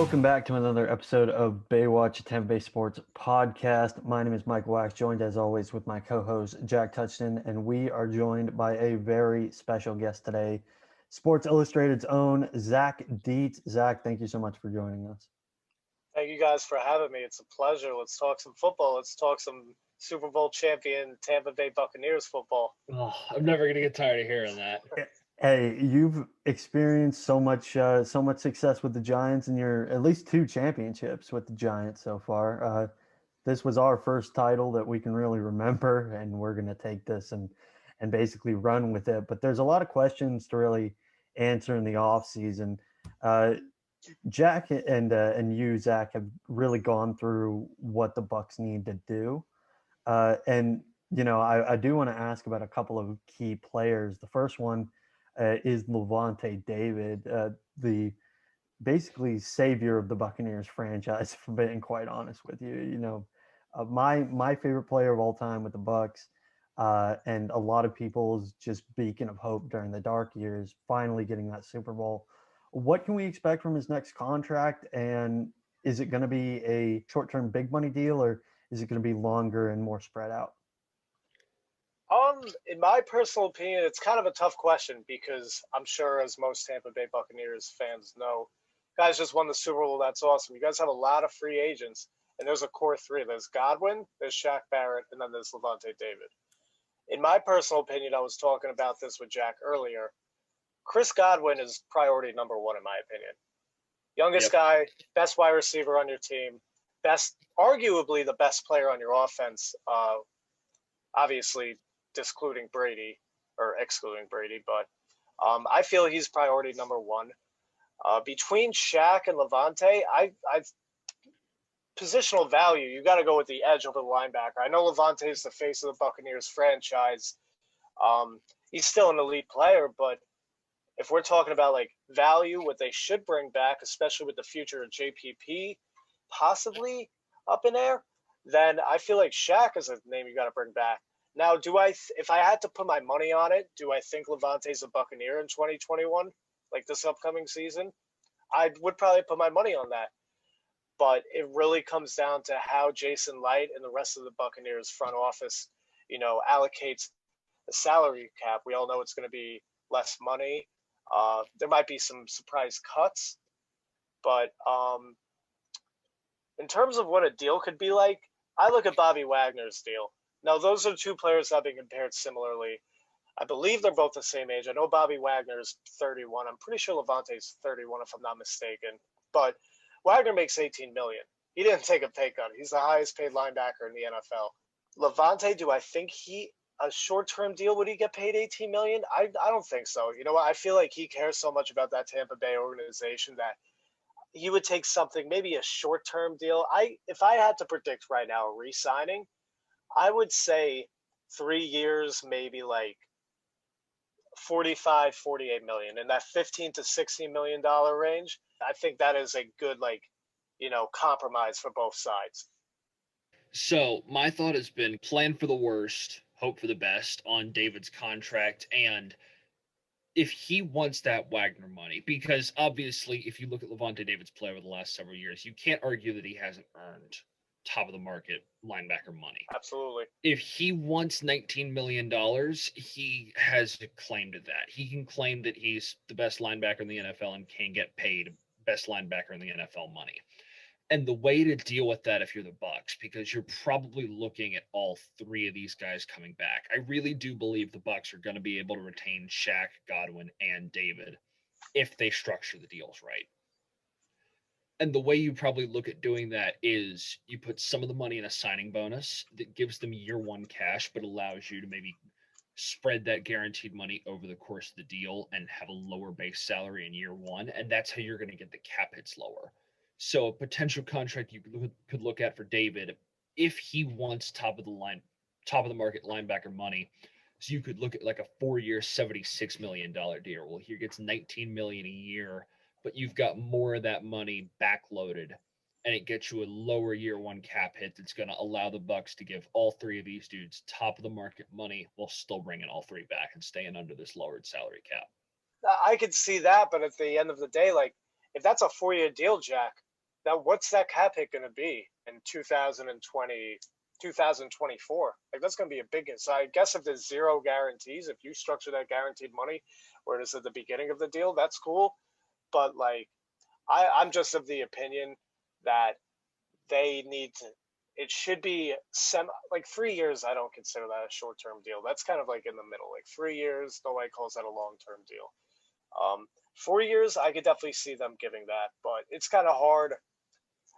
Welcome back to another episode of Baywatch, a Tampa Bay Sports podcast. My name is Mike Wax, joined as always with my co-host Jack Touchton, and we are joined by a very special guest today, Sports Illustrated's own Zack Dietz. Zack, thank you so much for joining us. Thank you guys for having me. It's a pleasure. Let's talk some football. Let's talk some Super Bowl champion Tampa Bay Buccaneers football. Oh, I'm never going to get tired of hearing that. Hey, you've experienced so much success with the Giants in your at least 2 championships with the Giants so far. This was our first title that we can really remember, and we're going to take this and basically run with it. But there's a lot of questions to really answer in the offseason. Jack and you, Zach, have really gone through what the Bucs need to do, and I do want to ask about a couple of key players. The first one is Lavonte David, the basically savior of the Buccaneers franchise, for being quite honest with you. My favorite player of all time with the Bucs, and a lot of people's just beacon of hope during the dark years, finally getting that Super Bowl. What can we expect from his next contract, and is it going to be a short-term big money deal, or is it going to be longer and more spread out? In my personal opinion, it's kind of a tough question because I'm sure, as most Tampa Bay Buccaneers fans know, guys just won the Super Bowl. That's awesome. You guys have a lot of free agents, and there's a core 3. There's Godwin, there's Shaq Barrett, and then there's Lavonte David. In my personal opinion, I was talking about this with Jack earlier. Chris Godwin is priority number 1, in my opinion. Youngest guy, best wide receiver on your team, arguably the best player on your offense, obviously excluding Brady, but I feel he's priority number 1. Between Shaq and Lavonte, I've positional value, you got to go with the edge over the linebacker. I know Lavonte is the face of the Buccaneers franchise. He's still an elite player, but if we're talking about like value, what they should bring back, especially with the future of JPP possibly up in there, then I feel like Shaq is a name you got to bring back. Now, if I had to put my money on it, do I think Lavonte's a Buccaneer in 2021, like this upcoming season? I would probably put my money on that. But it really comes down to how Jason Light and the rest of the Buccaneers front office, allocates the salary cap. We all know it's going to be less money. There might be some surprise cuts. But in terms of what a deal could be like, I look at Bobby Wagner's deal. Now, those are 2 players that have been compared similarly. I believe they're both the same age. I know Bobby Wagner's 31. I'm pretty sure Lavonte's 31, if I'm not mistaken. But Wagner makes $18 million. He didn't take a pay cut. He's the highest paid linebacker in the NFL. Lavonte, do I think a short-term deal, would he get paid $18 million? I don't think so. You know what? I feel like he cares so much about that Tampa Bay organization that he would take something, maybe a short-term deal. If I had to predict right now a re-signing, I would say 3 years, maybe like 45, 48 million, in that 15 to $16 million range. I think that is a good, compromise for both sides. So my thought has been plan for the worst, hope for the best on David's contract. And if he wants that Wagner money, because obviously if you look at Lavonte David's play over the last several years, you can't argue that he hasn't earned top of the market linebacker money. Absolutely. If he wants $19 million, he has claimed that. He can claim that he's the best linebacker in the NFL and can get paid best linebacker in the NFL money. And the way to deal with that, if you're the Bucs, because you're probably looking at all 3 of these guys coming back. I really do believe the Bucs are going to be able to retain Shaq, Godwin, and David if they structure the deals right. And the way you probably look at doing that is you put some of the money in a signing bonus that gives them year 1 cash, but allows you to maybe spread that guaranteed money over the course of the deal and have a lower base salary in year 1. And that's how you're going to get the cap hits lower. So a potential contract you could look at for David, if he wants top of the market linebacker money, so you could look at like a 4-year, $76 million deal. Well, here gets $19 million a year, but you've got more of that money backloaded, and it gets you a lower year 1 cap hit that's going to allow the Bucs to give all 3 of these dudes top of the market money while still bringing all 3 back and staying under this lowered salary cap. I could see that, but at the end of the day, if that's a 4-year deal, Jack, Now, what's that cap hit going to be in 2020, 2024? Like, that's going to be a big hit. So I guess if there's zero guarantees, if you structure that guaranteed money where it is at the beginning of the deal, that's cool. But, like, I'm just of the opinion that they need to, it should be like 3 years. I don't consider that a short-term deal. That's kind of like in the middle. Like 3 years, nobody calls that a long-term deal. 4 years, I could definitely see them giving that, but it's kind of hard.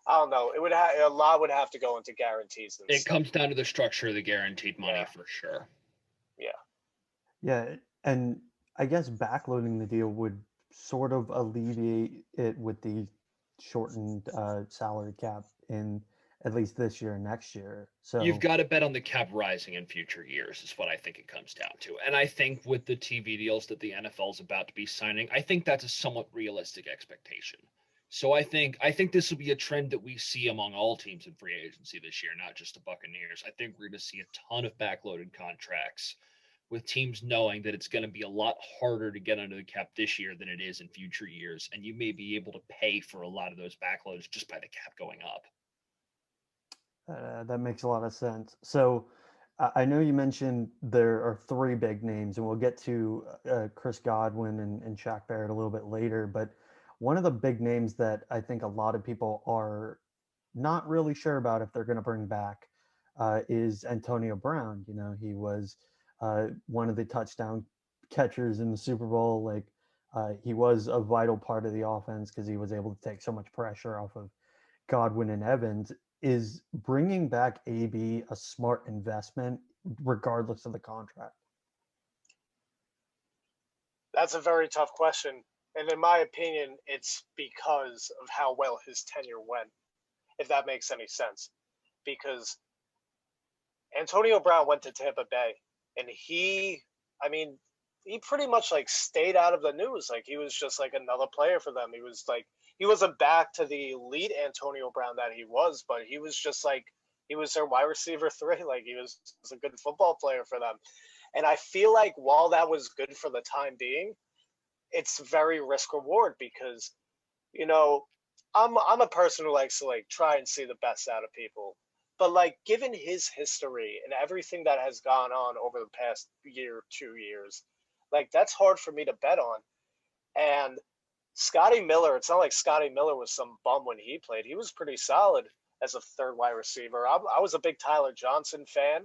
I don't know. It would a lot would have to go into guarantees. And It stuff. comes down to the structure of the guaranteed money for sure. Yeah. Yeah, and I guess backloading the deal would sort of alleviate it with the shortened salary cap in at least this year and next year. So You've got to bet on the cap rising in future years is what I think it comes down to. And I think with the TV deals that the NFL is about to be signing, I think that's a somewhat realistic expectation. So I think this will be a trend that we see among all teams in free agency this year, not just the Buccaneers. I think we're going to see a ton of backloaded contracts with teams knowing that it's going to be a lot harder to get under the cap this year than it is in future years. And you may be able to pay for a lot of those backloads just by the cap going up. that makes a lot of sense. So I know you mentioned there are three big names, and we'll get to Chris Godwin and Shaq Barrett a little bit later. But one of the big names that I think a lot of people are not really sure about if they're going to bring back is Antonio Brown. You know, he was one of the touchdown catchers in the Super Bowl. Like he was a vital part of the offense because he was able to take so much pressure off of Godwin and Evans. Is bringing back AB a smart investment regardless of the contract? That's a very tough question. And in my opinion, it's because of how well his tenure went, if that makes any sense. Because Antonio Brown went to Tampa Bay, and he pretty much like stayed out of the news. Like he was just like another player for them. He wasn't back to the elite Antonio Brown that he was, but he was just like he was their wide receiver 3. Like he was a good football player for them. And I feel like while that was good for the time being, it's very risk reward because, you know, I'm a person who likes to like try and see the best out of people. But like given his history and everything that has gone on over the past year, 2 years, like that's hard for me to bet on. And Scotty Miller, it's not like Scotty Miller was some bum when he played. He was pretty solid as a third wide receiver. I was a big Tyler Johnson fan.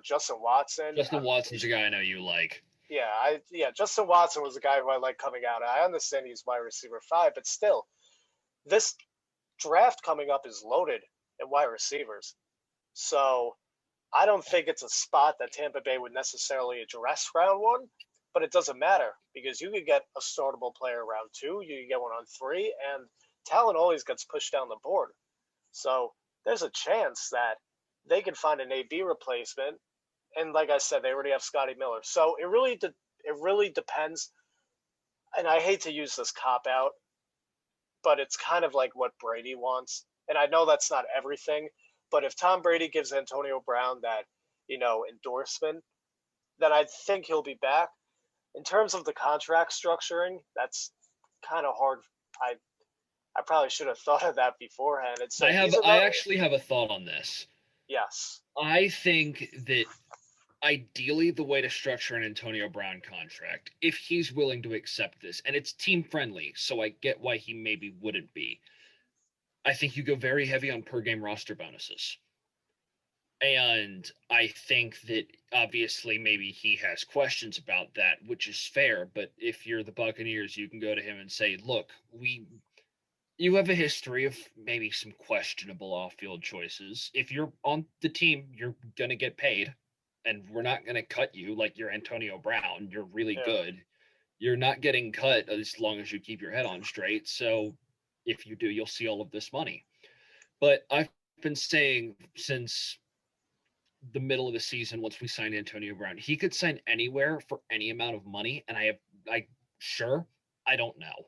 Justin Watson. Justin Watson's a guy I know you like. Yeah, Justin Watson was a guy who I like coming out. I understand he's wide receiver 5, but still, this draft coming up is loaded at wide receivers. So I don't think it's a spot that Tampa Bay would necessarily address round 1. But it doesn't matter because you could get a startable player round 2, you could get one on 3, and talent always gets pushed down the board. So there's a chance that they could find an AB replacement. And like I said, they already have Scotty Miller. So it really depends. And I hate to use this cop out, but it's kind of like what Brady wants. And I know that's not everything, but if Tom Brady gives Antonio Brown that, endorsement, then I think he'll be back. In terms of the contract structuring, that's kind of hard. I probably should have thought of that beforehand. I actually have a thought on this. Yes. I think that ideally the way to structure an Antonio Brown contract, if he's willing to accept this, and it's team friendly, so I get why he maybe wouldn't be. I think you go very heavy on per game roster bonuses. And I think that obviously maybe he has questions about that, which is fair. But if you're the Buccaneers, you can go to him and say, look, you have a history of maybe some questionable off-field choices. If you're on the team, you're going to get paid, and we're not going to cut you like you're Antonio Brown. You're really good. You're not getting cut as long as you keep your head on straight. So if you do, you'll see all of this money. But I've been saying since the middle of the season, once we signed Antonio Brown, he could sign anywhere for any amount of money. And I don't know.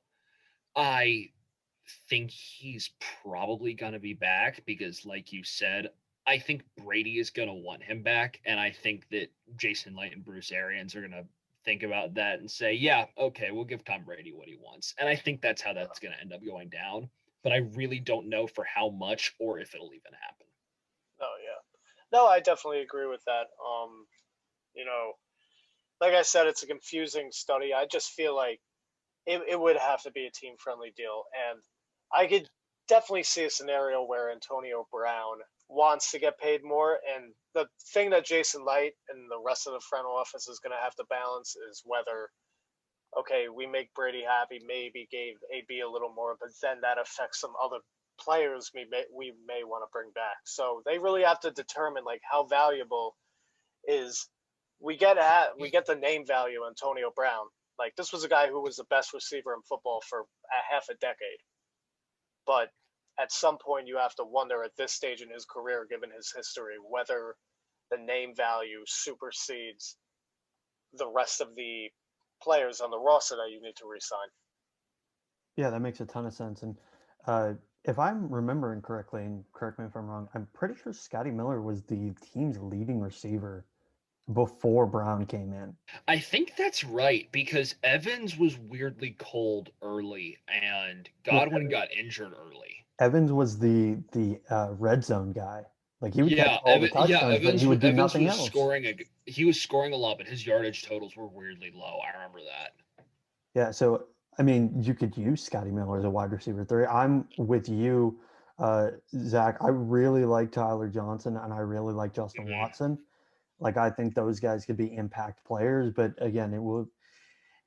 I think he's probably going to be back because, like you said, I think Brady is going to want him back. And I think that Jason Light and Bruce Arians are going to think about that and say, yeah, okay, we'll give Tom Brady what he wants. And I think that's how that's going to end up going down. but I really don't know for how much or if it'll even happen. Oh yeah. No, I definitely agree with that. You know, like I said, it's a confusing study. I just feel like it would have to be a team friendly deal. And I could definitely see a scenario where Antonio Brown wants to get paid more. And the thing that Jason Light and the rest of the front office is going to have to balance is whether, okay, we make Brady happy, maybe gave AB a little more, but then that affects some other players we may want to bring back. So they really have to determine like how valuable is we get the name value Antonio Brown. Like this was a guy who was the best receiver in football for a half a decade. But at some point you have to wonder at this stage in his career, given his history, whether the name value supersedes the rest of the players on the roster that you need to re-sign. Yeah, that makes a ton of sense. And if I'm remembering correctly, and correct me if I'm wrong, I'm pretty sure Scotty Miller was the team's leading receiver before Brown came in. I think that's right because Evans was weirdly cold early and Godwin got injured early. Evans was the red zone guy. Like he would catch all the touchdowns, but he would do nothing else. He was scoring a lot, but his yardage totals were weirdly low. I remember that. Yeah, so I mean, you could use Scotty Miller as a wide receiver 3. I'm with you, Zach. I really like Tyler Johnson and I really like Justin Watson. Like I think those guys could be impact players, but again,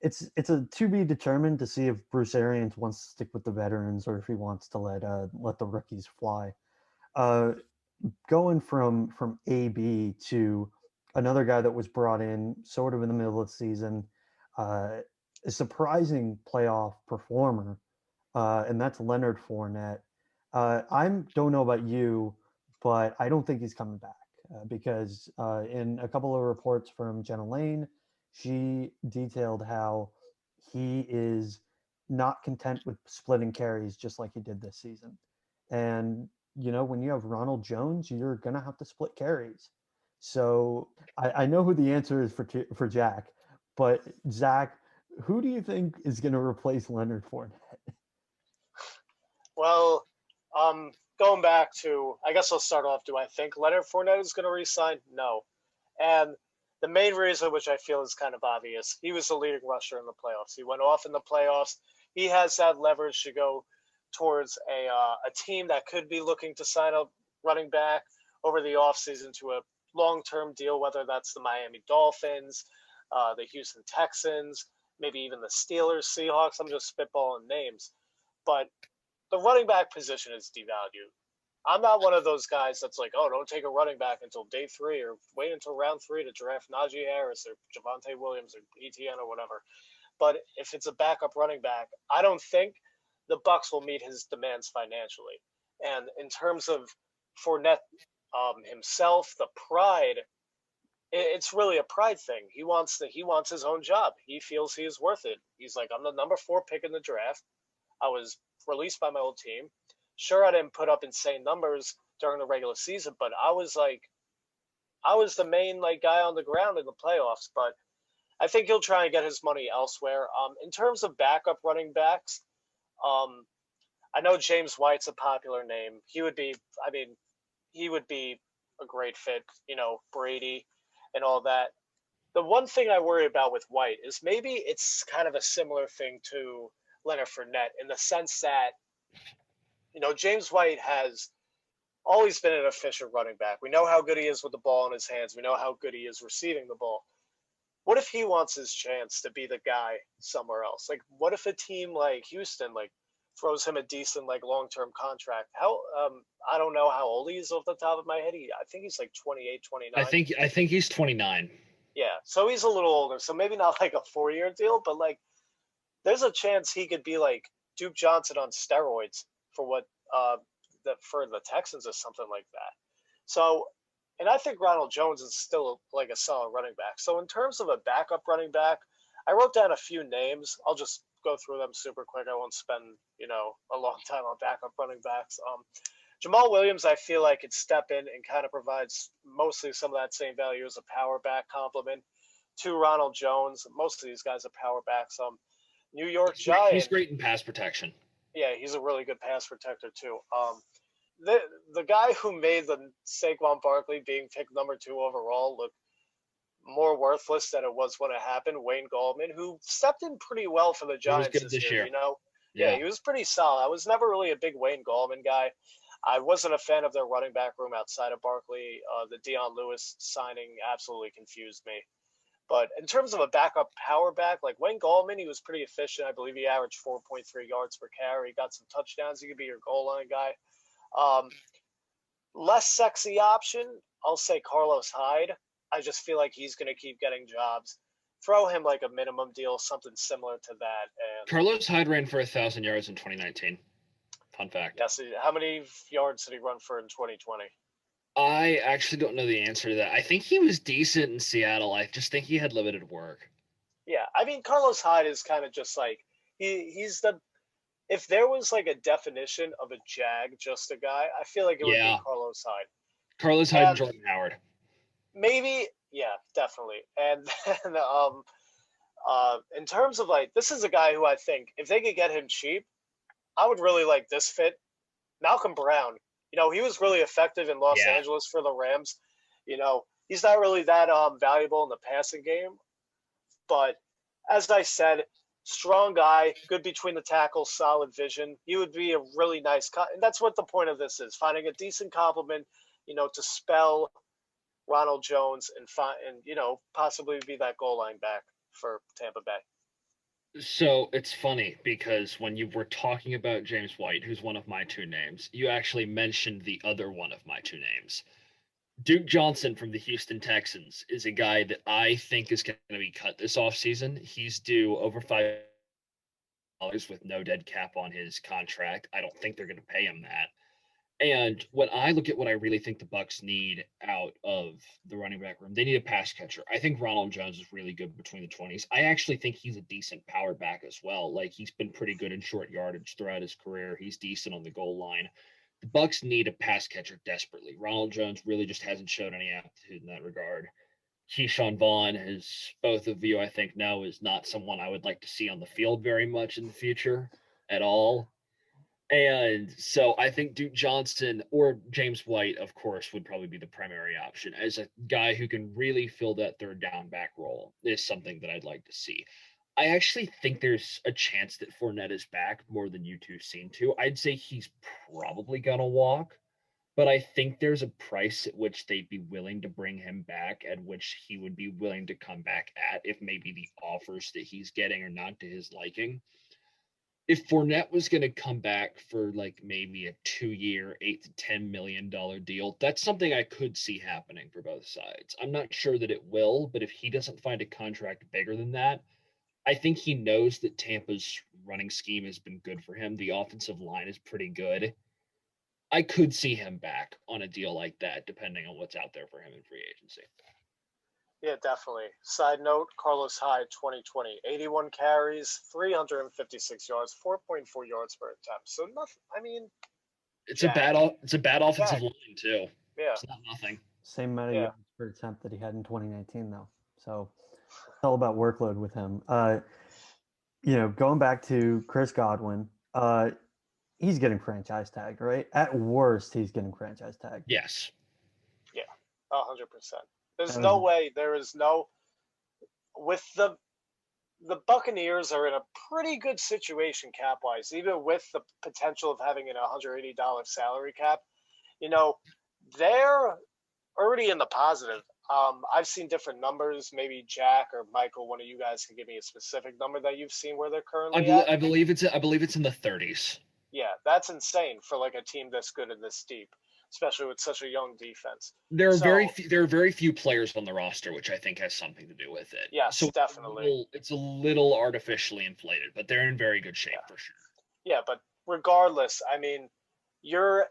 it's a to be determined to see if Bruce Arians wants to stick with the veterans or if he wants to let the rookies fly. Going from AB to another guy that was brought in sort of in the middle of the season, a surprising playoff performer, and that's Leonard Fournette. I don't know about you, but I don't think he's coming back because in a couple of reports from Jenna Lane, she detailed how he is not content with splitting carries just like he did this season. And, when you have Ronald Jones, you're going to have to split carries. So I know who the answer is for Jack, but Zach, who do you think is going to replace Leonard Fournette? Well, going back to, I guess I'll start off. Do I think Leonard Fournette is going to re-sign? No. And the main reason, which I feel is kind of obvious, he was the leading rusher in the playoffs. He went off in the playoffs. He has that leverage to go towards a team that could be looking to sign a running back over the offseason to a long-term deal, whether that's the Miami Dolphins, the Houston Texans, maybe even the Steelers, Seahawks. I'm just spitballing names. But the running back position is devalued. I'm not one of those guys that's like, oh, don't take a running back until day 3 or wait until round 3 to draft Najee Harris or Javonte Williams or ETN or whatever. But if it's a backup running back, I don't think the Bucs will meet his demands financially. And in terms of Fournette himself, the pride, it's really a pride thing. He wants his own job. He feels he is worth it. He's like, I'm the number 4 pick in the draft. I was released by my old team. Sure, I didn't put up insane numbers during the regular season, but I was the main guy on the ground in the playoffs. But I think he'll try and get his money elsewhere. In terms of backup running backs, I know James White's a popular name. He would be a great fit. Brady and all that. The one thing I worry about with White is maybe it's kind of a similar thing to Leonard Fournette in the sense that, James White has always been an efficient running back. We know how good he is with the ball in his hands. We know how good he is receiving the ball. What if he wants his chance to be the guy somewhere else? Like, what if a team like Houston, throws him a decent, long-term contract? I don't know how old he is off the top of my head. I think he's 28, 29. I think he's 29. Yeah, so he's a little older. So maybe not a 4-year deal, but there's a chance he could be like Duke Johnson on steroids for for the Texans or something like that. So, and I think Ronald Jones is still a solid running back. So in terms of a backup running back, I wrote down a few names. I'll just go through them super quick. I won't spend a long time on backup running backs. Jamal Williams, I feel like could step in and kind of provides mostly some of that same value as a power back complement to Ronald Jones. Most of these guys are power backs. New York Giants. He's great in pass protection. Yeah, he's a really good pass protector too. The guy who made the Saquon Barkley being picked number 2 overall look more worthless than it was when it happened, Wayne Gallman, who stepped in pretty well for the He was Giants good this this year. year. You know, yeah, Yeah. he was pretty solid. I was never really a big Wayne Gallman guy. I wasn't a fan of their running back room outside of Barkley. The Dion Lewis signing absolutely confused me. But in terms of a backup power back, like Wayne Gallman, he was pretty efficient. I believe he averaged 4.3 yards per carry. He got some touchdowns. He could be your goal line guy. Less sexy option, I'll say Carlos Hyde. I just feel like he's going to keep getting jobs. Throw him like a minimum deal, something similar to that. And Carlos Hyde ran for 1,000 yards in 2019. Fun fact. yes, how many yards did he run for in 2020? I actually don't know the answer to that. I think he was decent in Seattle. I just think he had limited work. Yeah, I mean Carlos Hyde is kind of just like he's the if there was like a definition of a jag, just a guy, I feel like it would be Carlos Hyde. Carlos Hyde and Jordan Howard. Maybe, yeah, definitely. And then in terms of like this is a guy who I think if they could get him cheap, I would really like this fit. Malcolm Brown. You know, he was really effective in Los Angeles for the Rams. You know, he's not really that valuable in the passing game. But as I said, strong guy, good between the tackles, solid vision. He would be a really nice and that's what the point of this is, finding a decent complement, you know, to spell Ronald Jones and you know, possibly be that goal line back for Tampa Bay. So it's funny because when you were talking about James White, who's one of my 2 names, you actually mentioned the other one of my 2 names. Duke Johnson from the Houston Texans is a guy that I think is going to be cut this offseason. He's due over $5 with no dead cap on his contract. I don't think they're going to pay him that. And when I look at what I really think the Bucs need out of the running back room, they need a pass catcher. I think Ronald Jones is really good between the 20s. I actually think he's a decent power back as well. Like he's been pretty good in short yardage throughout his career. He's decent on the goal line. The Bucs need a pass catcher desperately. Ronald Jones really just hasn't shown any aptitude in that regard. Keyshawn Vaughn, as both of you I think know, is not someone I would like to see on the field very much in the future at all. And so I think Duke Johnson or James White, of course, would probably be the primary option as a guy who can really fill that third down back role is something that I'd like to see. I actually think there's a chance that Fournette is back more than you 2 seem to. I'd say he's probably going to walk, but I think there's a price at which they'd be willing to bring him back, at which he would be willing to come back at if maybe the offers that he's getting are not to his liking. If Fournette was going to come back for like maybe a 2-year, $8 to $10 million deal, that's something I could see happening for both sides. I'm not sure that it will, but if he doesn't find a contract bigger than that, I think he knows that Tampa's running scheme has been good for him. The offensive line is pretty good. I could see him back on a deal like that, depending on what's out there for him in free agency. Yeah, definitely. Side note, Carlos Hyde, 2020, 81 carries, 356 yards, 4.4 yards per attempt. So nothing. I mean, it's a bad offensive line too. Yeah, it's not nothing. Same amount of yards per attempt that he had in 2019, though. So it's all about workload with him. You know, going back to Chris Godwin, he's getting franchise tagged, right? At worst, he's getting franchise tagged. Yes. Yeah, 100%. There's no way. There is no. With the Buccaneers are in a pretty good situation cap wise, even with the potential of having an $180 salary cap. You know, they're already in the positive. I've seen different numbers. Maybe Jack or Michael, one of you guys, can give me a specific number that you've seen where they're currently at. I believe it's in the 30s. Yeah, that's insane for like a team this good and this deep, especially with such a young defense. There are very few players on the roster, which I think has something to do with it. Yes, so definitely. It's a little artificially inflated, but they're in very good shape for sure. Yeah, but regardless, I mean, they're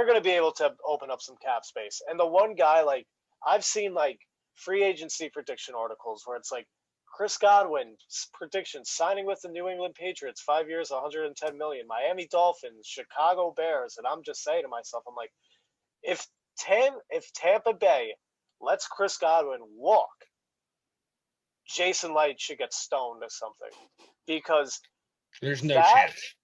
going to be able to open up some cap space. And the one guy, like, I've seen like free agency prediction articles where it's like Chris Godwin's prediction signing with the New England Patriots, 5 years, $110 million, Miami Dolphins, Chicago Bears. And I'm just saying to myself, I'm like, if Tampa Bay lets Chris Godwin walk, Jason Light should get stoned or something, because There's no That chance.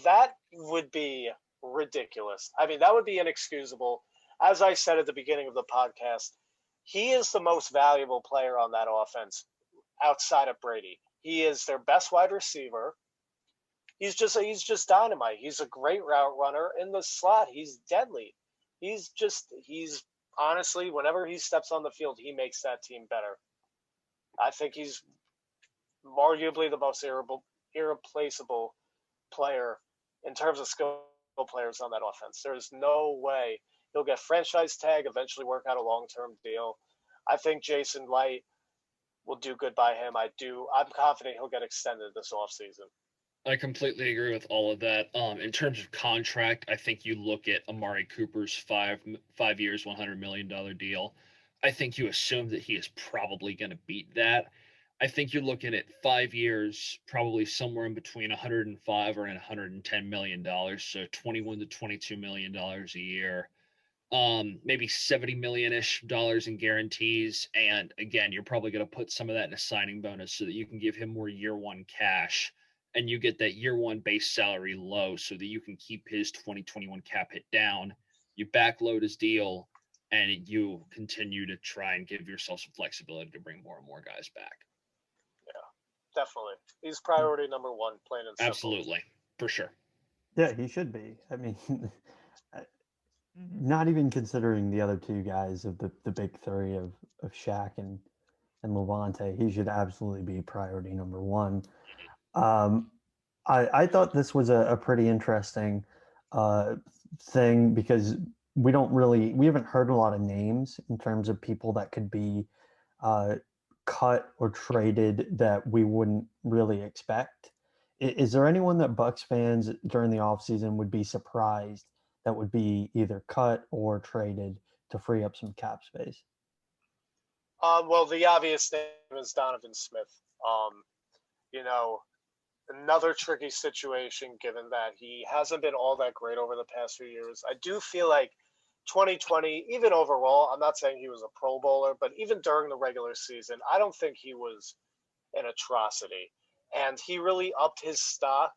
that would be ridiculous. I mean, that would be inexcusable. As I said at the beginning of the podcast, he is the most valuable player on that offense outside of Brady. He is their best wide receiver. He's just dynamite. He's a great route runner in the slot. He's deadly. He's honestly, whenever he steps on the field, he makes that team better. I think he's arguably the most irreplaceable player in terms of skill players on that offense. There's no way he'll get franchise tag, eventually work out a long-term deal. I think Jason Light will do good by him. I'm confident he'll get extended this offseason. I completely agree with all of that. In terms of contract, I think you look at Amari Cooper's 5 years, $100 million deal. I think you assume that he is probably going to beat that. I think you're looking at 5 years, probably somewhere in between 105 or 110 million dollars, so 21 to 22 million dollars a year. Maybe 70 million-ish dollars in guarantees, and again, you're probably going to put some of that in a signing bonus so that you can give him more year one cash, and you get that year one base salary low so that you can keep his 2021 cap hit down. You backload his deal, and you continue to try and give yourself some flexibility to bring more and more guys back. Definitely. He's priority number one, plain and simple. Absolutely, for sure. Yeah, he should be. I mean, not even considering the other two guys of the big three of Shaq and Lavonte, he should absolutely be priority number one. I thought this was a pretty interesting thing because we haven't heard a lot of names in terms of people that could be cut or traded that we wouldn't really expect. Is there anyone that Bucs fans during the offseason would be surprised that would be either cut or traded to free up some cap space? Well, the obvious name is Donovan Smith. Another tricky situation given that he hasn't been all that great over the past few years. I do feel like 2020, even overall, I'm not saying he was a Pro Bowler, but even during the regular season, I don't think he was an atrocity. And he really upped his stock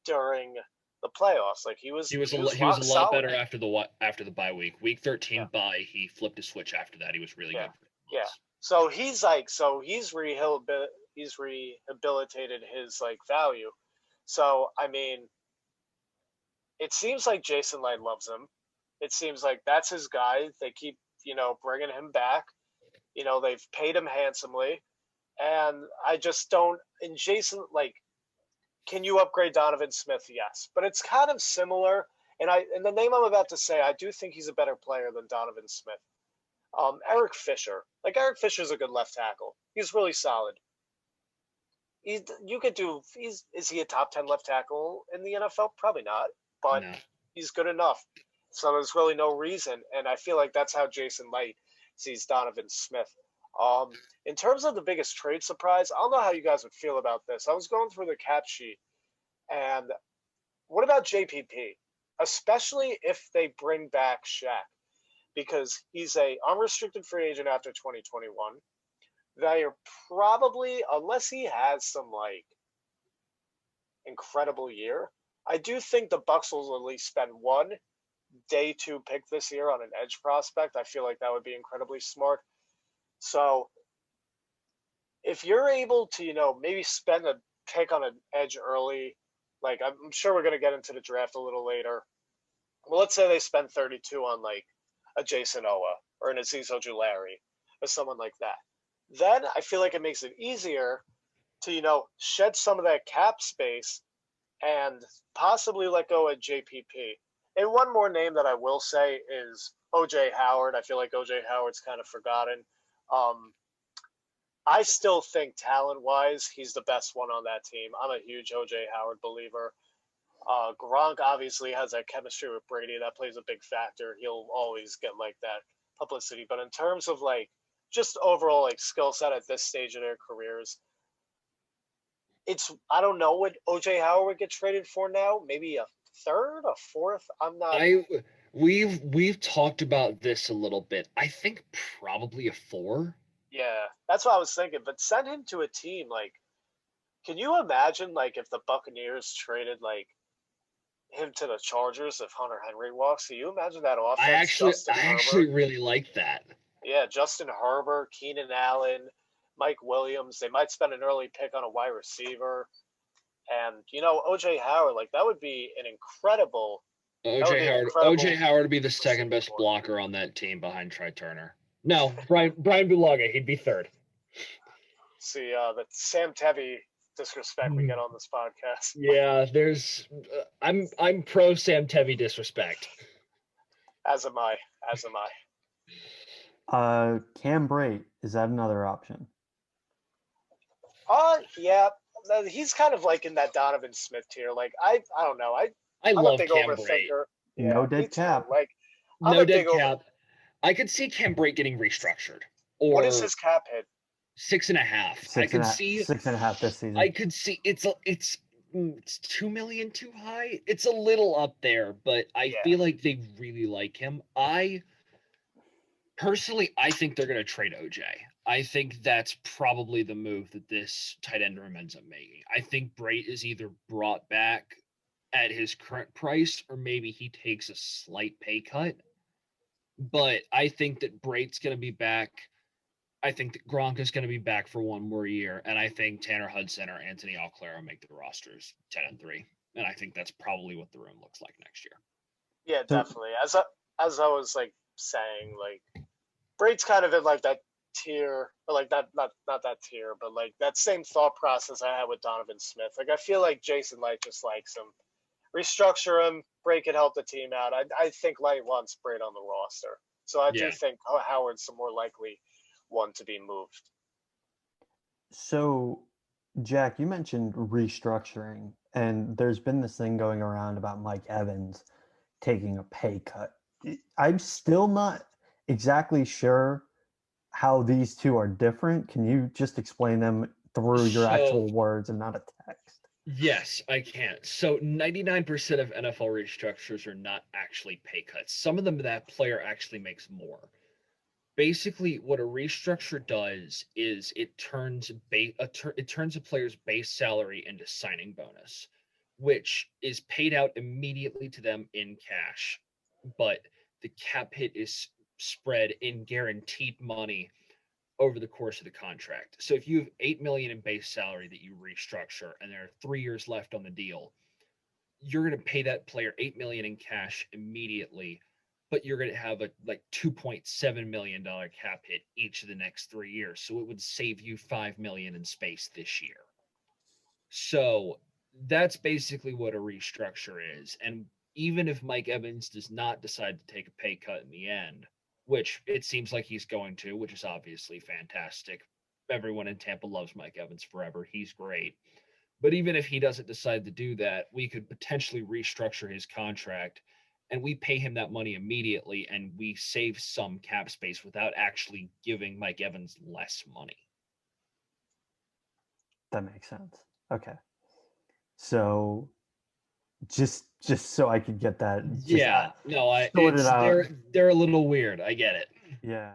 during the playoffs. Like he was a lot solid. better after the bye week. Week 13 bye, he flipped a switch after that. He was really good. Yeah. So he's rehabilitated his value. So I mean, it seems like Jason Light loves him. It seems like that's his guy. They keep bringing him back. They've paid him handsomely, and I just don't. And Jason, can you upgrade Donovan Smith? Yes, but it's kind of similar. And the name I'm about to say, I do think he's a better player than Donovan Smith. Eric Fisher. Eric Fisher's a good left tackle. He's really solid. Is he a top 10 left tackle in the NFL? Probably not, but No. He's good enough. So there's really no reason. And I feel like that's how Jason Light sees Donovan Smith. In terms of the biggest trade surprise, I don't know how you guys would feel about this. I was going through the cap sheet, and what about JPP? Especially if they bring back Shaq, because he's a unrestricted free agent after 2021. They are probably, unless he has some incredible year, I do think the Bucs will at least spend one day 2 pick this year on an edge prospect. I feel like that would be incredibly smart. So if you're able to, maybe spend a pick on an edge early, I'm sure we're going to get into the draft a little later. Well, let's say they spend 32 on a Jason Owa or an Azeez Ojulari or someone like that. Then I feel like it makes it easier to, shed some of that cap space and possibly let go at JPP. And one more name that I will say is O.J. Howard. I feel like O.J. Howard's kind of forgotten. I still think talent-wise, he's the best one on that team. I'm a huge O.J. Howard believer. Gronk obviously has that chemistry with Brady. That plays a big factor. He'll always get that publicity. But in terms of just overall skill set at this stage of their careers, I don't know what O.J. Howard would get traded for now. Maybe a third, a fourth. I'm not. We've talked about this a little bit. I think probably a 4. Yeah, that's what I was thinking. But send him to a team Can you imagine like if the Buccaneers traded like him to the Chargers if Hunter Henry walks? Can you imagine that offense? I actually really like that. Yeah, Justin Herbert, Keenan Allen, Mike Williams. They might spend an early pick on a wide receiver. And, OJ Howard, like, that would be an incredible. OJ Howard would be the second best blocker on that team behind Try Turner. No, Brian Bulaga, he'd be third. See, the Sam Tevy disrespect we get on this podcast. Yeah, I'm pro Sam Tevy disrespect. As am I. Cam Brate, is that another option? Yeah. He's kind of like in that Donovan Smith tier. Like, I don't know. I'm love a big Cam overthinker. Yeah, no dead cap. Like, no dead cap. I could see Cam Brate getting restructured. Or what is his cap hit? 6.5. I could see 6.5 this season. I could see it's $2 million too high. It's a little up there, but I feel like they really like him. Personally, I think they're going to trade OJ. I think that's probably the move that this tight end room ends up making. I think Brate is either brought back at his current price or maybe he takes a slight pay cut. But I think that Brate's going to be back. I think that Gronk is going to be back for one more year. And I think Tanner Hudson or Anthony Alclaro make the rosters 10-3. And I think that's probably what the room looks like next year. Yeah, definitely. As I was like saying, like Brate's kind of in like that tier, or like not that tier, but like that same thought process I had with Donovan Smith. Like I feel like Jason Light just likes him. Restructure him, Brate can help the team out. I think Light wants Brate on the roster. So I do think Howard's the more likely one to be moved. So, Jack, you mentioned restructuring, and there's been this thing going around about Mike Evans taking a pay cut. I'm still not exactly sure how these two are different. Can you just explain them through your actual words and not a text? Yes, I can. So 99% of NFL restructures are not actually pay cuts. Some of them, that player actually makes more. Basically, what a restructure does is it turns a player's base salary into signing bonus, which is paid out immediately to them in cash, but the cap hit is spread in guaranteed money over the course of the contract. So if you have $8 million in base salary that you restructure and there are 3 years left on the deal, you're going to pay that player $8 million in cash immediately, but you're going to have a like $2.7 million cap hit each of the next 3 years. So it would save you $5 million in space this year. So that's basically what a restructure is. And even if Mike Evans does not decide to take a pay cut in the end, which it seems like he's going to, which is obviously fantastic. Everyone in Tampa loves Mike Evans forever. He's great. But even if he doesn't decide to do that, we could potentially restructure his contract and we pay him that money immediately and we save some cap space without actually giving Mike Evans less money. That makes sense. Okay. So just so I could get that. They're a little weird. I get it. Yeah.